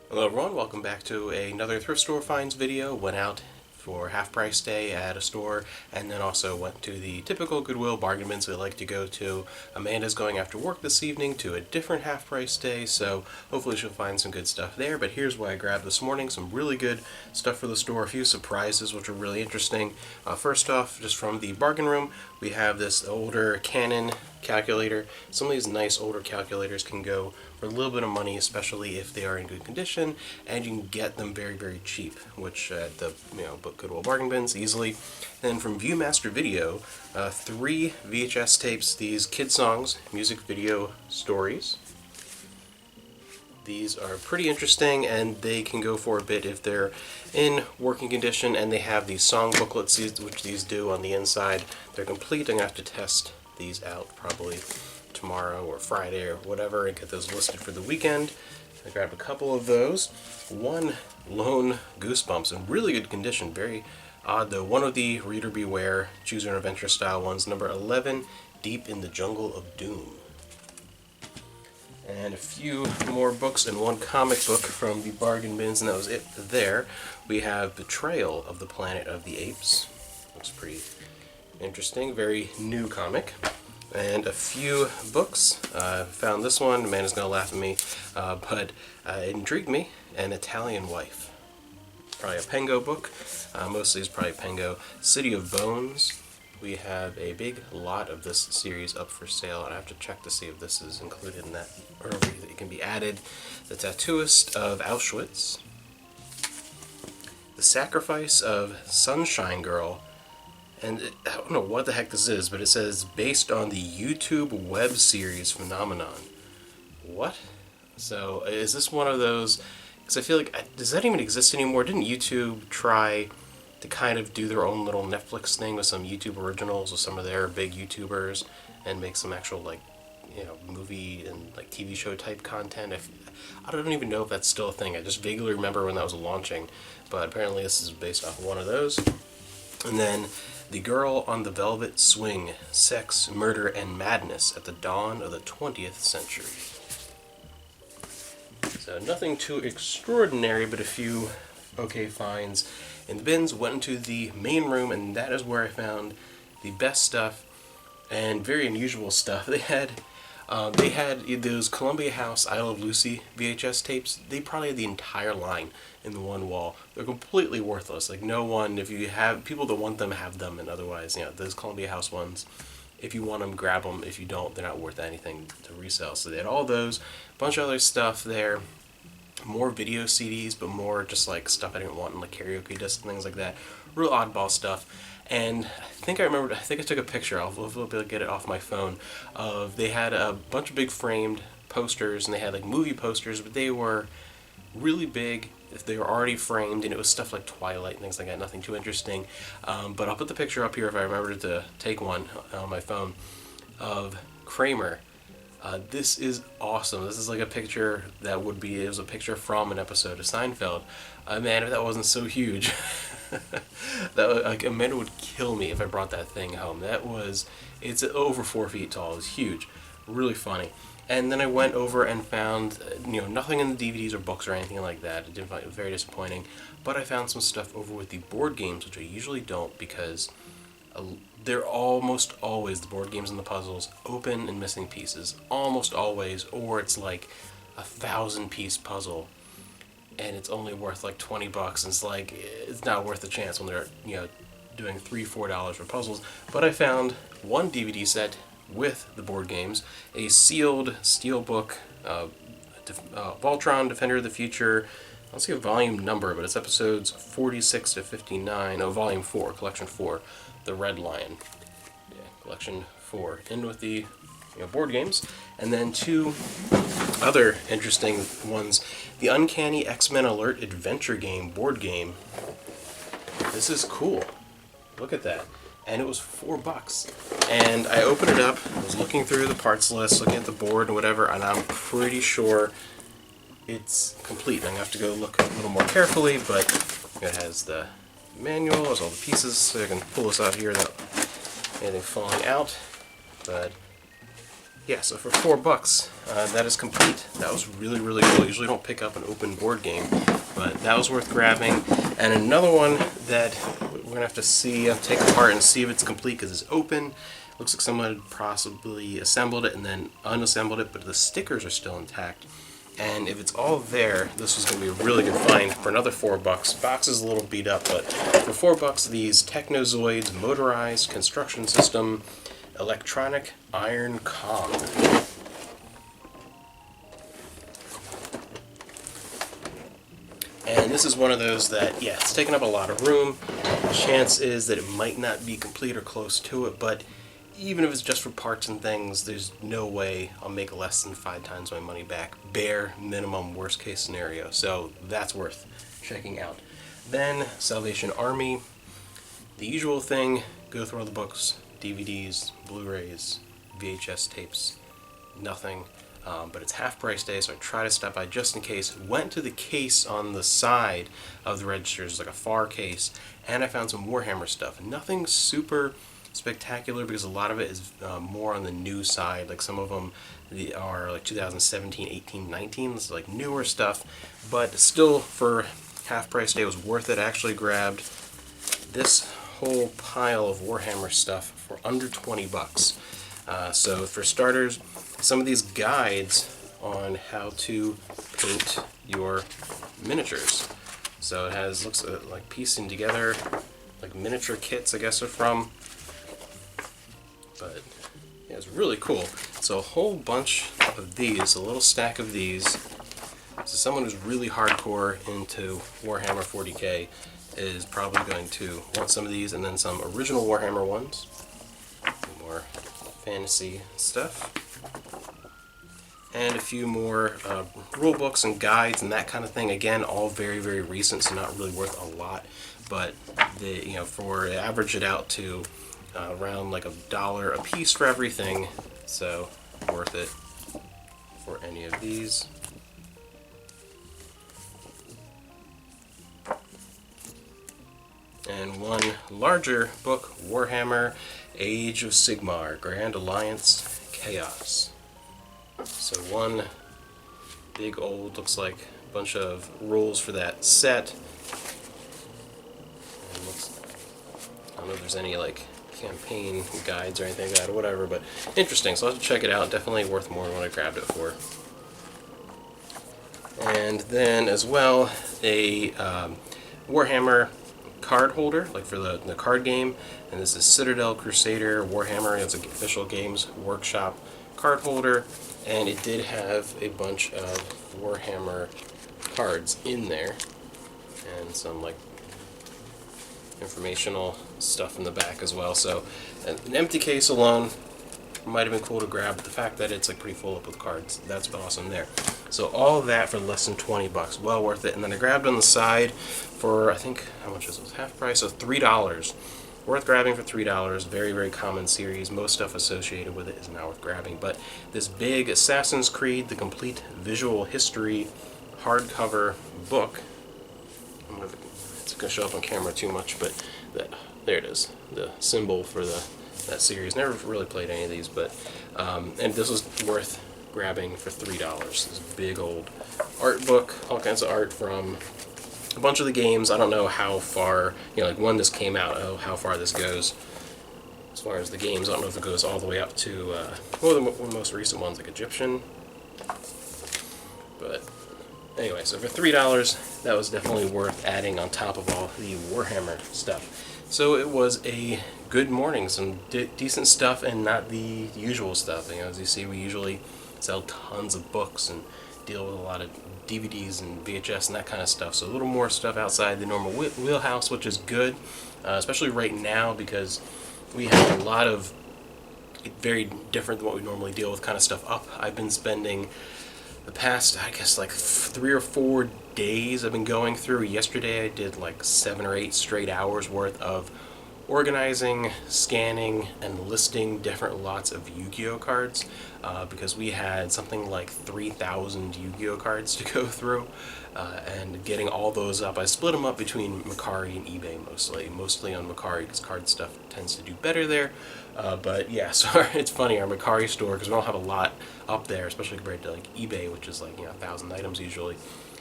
Hello everyone, welcome back to another thrift store finds video. Went out for half price day at a store and then also went to the typical Goodwill bargain bins we like to go to. Amanda's going after work this evening to a different half price day, so hopefully she'll find some good stuff there. But here's what I grabbed this morning, some really good stuff for the store, a few surprises which are really interesting. First off, just from the bargain room, we have this older Canon calculator. Some of these nice older calculators can go for a little bit of money, especially if they are in good condition, and you can get them very, very cheap, which at the Goodwill bargain bins easily. Then from Viewmaster Video, 3 VHS tapes, these kid songs, music video stories. These are pretty interesting, and they can go for a bit if they're in working condition, and they have these song booklets, which these do on the inside. They're complete. I'm going to have to test these out probably tomorrow or Friday or whatever and get those listed for the weekend. I grabbed a couple of those. One lone Goosebumps in really good condition, very odd though. One of the Reader Beware Choose Your Adventure style ones, number 11, Deep in the Jungle of Doom. And a few more books and one comic book from the bargain bins, and that was it there. We have Betrayal of the Planet of the Apes. Looks pretty interesting, very new comic. And a few books. Found this one. Amanda's gonna laugh at me, but it intrigued me. An Italian Wife. Probably a Pengo book. Mostly is probably Pengo. City of Bones. We have a big lot of this series up for sale, and I have to check to see if this is included in that, or if it can be added. The Tattooist of Auschwitz. The Sacrifice of Sunshine Girl. And I don't know what the heck this is, but it says based on the YouTube web series Phenomenon. What? So is this one of those? Because I feel like, does that even exist anymore? Didn't YouTube try to kind of do their own little Netflix thing with some YouTube originals with some of their big YouTubers and make some actual movie and like TV show type content? I don't even know if that's still a thing. I just vaguely remember when that was launching, but apparently this is based off of one of those. And then The Girl on the Velvet Swing, Sex, Murder, and Madness at the Dawn of the 20th Century. So nothing too extraordinary, but a few okay finds in the bins. Went into the main room, and that is where I found the best stuff and very unusual stuff. They had those Columbia House I Love Lucy VHS tapes. They probably had the entire line in the one wall. They're completely worthless. Like, no one, if you have people that want them, have them, and otherwise, those Columbia House ones, if you want them, grab them. If you don't, they're not worth anything to resell. So they had all those, a bunch of other stuff there, more video CDs, but more just like stuff I didn't want in like karaoke discs and things like that. Real oddball stuff. And I think I took a picture, I'll be able to get it off my phone, they had a bunch of big framed posters, and they had like movie posters, but they were really big. If they were already framed, and it was stuff like Twilight and things like that, nothing too interesting. But I'll put the picture up here if I remember to take one on my phone of Kramer. This is awesome. This is like a picture it was a picture from an episode of Seinfeld. Man, if that wasn't so huge, Amanda would kill me if I brought that thing home. It's over 4 feet tall. It's huge, really funny. And then I went over and found, nothing in the DVDs or books or anything like that. I didn't find it, was very disappointing. But I found some stuff over with the board games, which I usually don't, because they're almost always, the board games and the puzzles, open and missing pieces. Almost always, or it's like a 1,000-piece puzzle, and it's only worth like $20, and it's not worth the chance when they're, doing $3-4 for puzzles. But I found one DVD set with the board games, a sealed steelbook, Voltron Defender of the Future. I don't see a volume number, but it's episodes 46 to 59. Oh, volume 4, collection 4, The Red Lion. Yeah, collection 4. In with the board games. And then 2 other interesting ones. The Uncanny X-Men Alert Adventure Game board game. This is cool. Look at that. And it was $4. And I opened it up, I was looking through the parts list, looking at the board and whatever, and I'm pretty sure it's complete. I'm going to have to go look a little more carefully, but it has the manual, has all the pieces, so I can pull this out here without anything falling out. But yeah, so for $4, that is complete. That was really, really cool. I usually don't pick up an open board game, but that was worth grabbing. And another one that we're going to have to see, take apart and see if it's complete because it's open. Looks like someone had possibly assembled it and then unassembled it, but the stickers are still intact. And if it's all there, this is going to be a really good find for another $4. Box is a little beat up, but for $4, these Technozoids motorized construction system electronic iron Kong. And this is one of those that, yeah, it's taking up a lot of room. The chance is that it might not be complete or close to it, but even if it's just for parts and things, there's no way I'll make less than 5 times my money back. Bare minimum worst case scenario. So that's worth checking out. Then Salvation Army. The usual thing, go through all the books, DVDs, Blu-rays, VHS tapes, nothing. But it's half price day, so I try to stop by just in case. Went to the case on the side of the registers, like a far case, and I found some Warhammer stuff. Nothing super spectacular because a lot of it is more on the new side. Like some of them are like 2017, 18, 19. This is like newer stuff, but still for half price day it was worth it. I actually grabbed this whole pile of Warhammer stuff for under $20. So for starters, some of these guides on how to paint your miniatures. So it has, looks like piecing together like miniature kits, I guess are from. But yeah, it's really cool. So a whole bunch of these, a little stack of these. So someone who's really hardcore into Warhammer 40k is probably going to want some of these, and then some original Warhammer ones. More fantasy stuff. And a few more rule books and guides and that kind of thing. Again, all very, very recent, so not really worth a lot. But for average it out to around like $1 a piece for everything, so worth it for any of these. And one larger book, Warhammer Age of Sigmar, Grand Alliance Chaos. So one big old, looks like a bunch of rules for that set. And I don't know if there's any like campaign guides or anything like that or whatever, but interesting, so I'll have to check it out. Definitely worth more than what I grabbed it for. And then as well, a Warhammer card holder, like for the card game, and this is Citadel Crusader Warhammer. It's an official Games Workshop card holder, and it did have a bunch of Warhammer cards in there, and some like informational stuff in the back as well. So an empty case alone might have been cool to grab, but the fact that it's like pretty full up with cards, that's awesome there. So all of that for less than $20, well worth it. And then I grabbed on the side for, I think, how much is this? Half price, so $3. Worth grabbing for $3. Very, very common series. Most stuff associated with it is not worth grabbing. But this big Assassin's Creed, the complete visual history hardcover book. It's going to show up on camera too much, but there it is. The symbol for that series. Never really played any of these, but and this was worth grabbing for $3. This big old art book, all kinds of art from a bunch of the games. I don't know how far, like when this came out, how far this goes as far as the games. I don't know if it goes all the way up to the most recent ones, like Egyptian. But anyway, so for $3, that was definitely worth adding on top of all the Warhammer stuff. So it was a good morning, some decent stuff and not the usual stuff. As you see, we usually sell tons of books and deal with a lot of DVDs and VHS and that kind of stuff. So a little more stuff outside the normal wheelhouse, which is good, especially right now because we have a lot of very different than what we normally deal with kind of stuff up. I've been spending the past, I guess, like 3 or 4 days I've been going through. Yesterday I did like 7 or 8 straight hours worth of organizing, scanning, and listing different lots of Yu-Gi-Oh cards because we had something like 3,000 Yu-Gi-Oh cards to go through, and getting all those up. I split them up between Mercari and eBay mostly on Mercari because card stuff tends to do better there. But yeah, so it's funny, our Mercari store, because we don't have a lot up there, especially compared to like eBay, which is like 1,000 items usually.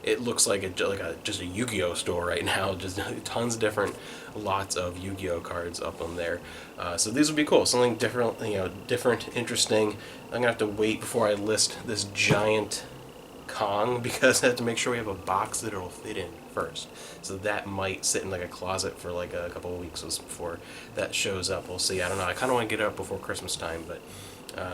It looks like just a Yu-Gi-Oh store right now, just tons of different lots of Yu-Gi-Oh cards up on there. So these would be cool, something different, different, interesting. I'm gonna have to wait before I list this giant Kong because I have to make sure we have a box that it'll fit in first. So that might sit in like a closet for like a couple of weeks before that shows up. We'll see. I don't know. I kind of want to get it up before Christmas time, but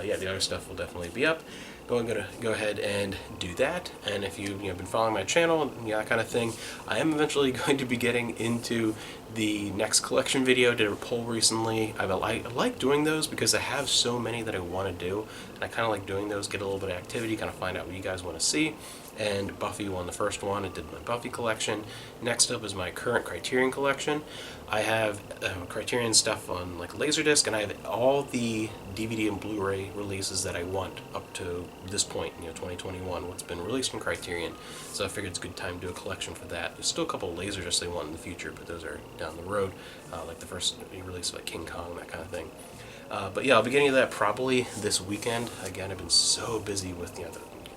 yeah, the other stuff will definitely be up. I'm going to go ahead and do that. And if you've been following my channel, that kind of thing, I am eventually going to be getting into the next collection video. Did a poll recently. I like doing those because I have so many that I want to do, and I kind of like doing those, get a little bit of activity, kind of find out what you guys want to see. And Buffy won the first one. I did my Buffy collection. Next up is my current Criterion collection. I have Criterion stuff on like Laserdisc, and I have all the DVD and Blu-ray releases that I want up to this point, 2021, what's been released from Criterion. So I figured it's a good time to do a collection for that. There's still a couple of Laserdiscs they want in the future, but those are down the road, like the first release of like King Kong, that kind of thing. But yeah, I'll be getting to that probably this weekend. Again, I've been so busy with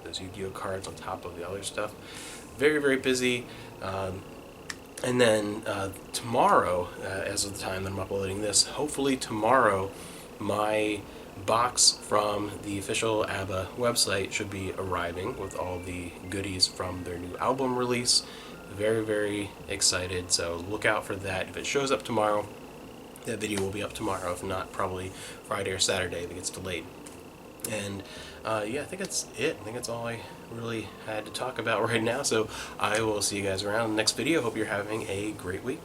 those Yu-Gi-Oh cards on top of the other stuff. Very, very busy. And then tomorrow, as of the time that I'm uploading this, hopefully tomorrow, my box from the official ABBA website should be arriving with all the goodies from their new album release. Very, very excited, so look out for that. If it shows up tomorrow, that video will be up tomorrow. If not, probably Friday or Saturday if it gets delayed. And yeah, I think that's it. I think that's all I really had to talk about right now. So I will see you guys around in the next video. Hope you're having a great week.